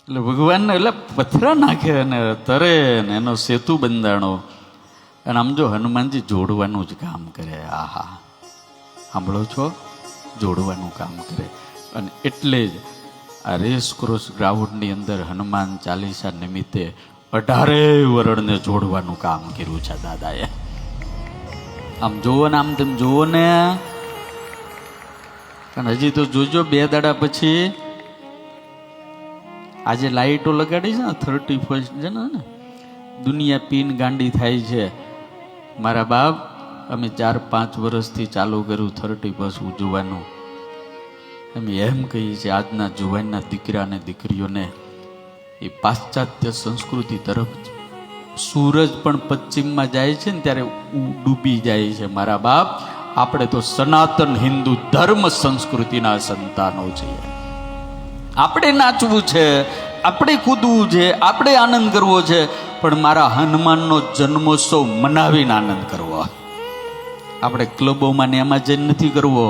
એટલે ભગવાનને એટલે પથરા નાખે અને તરે ને એનો સેતુ બંધાણો. અને આમ જો હનુમાનજી જોડવાનું જ કામ કરે. આહા, સાંભળો છો? જોડવાનું કામ કરે. અને એટલે જ આ રેસક્રોસ ગ્રાઉન્ડની અંદર હનુમાન ચાલીસા નિમિત્તે 18 વરણને જોડવાનું કામ કર્યું છે દાદાએ. આમ જોવો ને, આમ તેમ જોવો ને. કારણ હજી તો જોજો 2 દાડા પછી આજે લાઈટો લગાડી છે ને 31 છે ને, દુનિયા પીન ગાંડી થાય છે. મારા બાપ, અમે 4-5 વર્ષથી ચાલુ કર્યું 31 ઉજવવાનું. અમે એમ કહીએ છીએ આજના જુવાનના દીકરા અને દીકરીઓને એ પાશ્ચાત્ય સંસ્કૃતિ તરફ સૂરજ પણ પશ્ચિમમાં જાય છે ને ત્યારે ડૂબી જાય છે. મારા બાપ, આપણે તો સનાતન હિન્દુ ધર્મ સંસ્કૃતિના સંતાનો છીએ. આપણે નાચવું છે, આપણે કૂદવું છે, આપણે આનંદ કરવો છે, પણ મારા હનુમાનનો જન્મોત્સવ મનાવીને આનંદ કરવો. આપણે ક્લબોમાં ને એમાં જઈને નથી કરવો.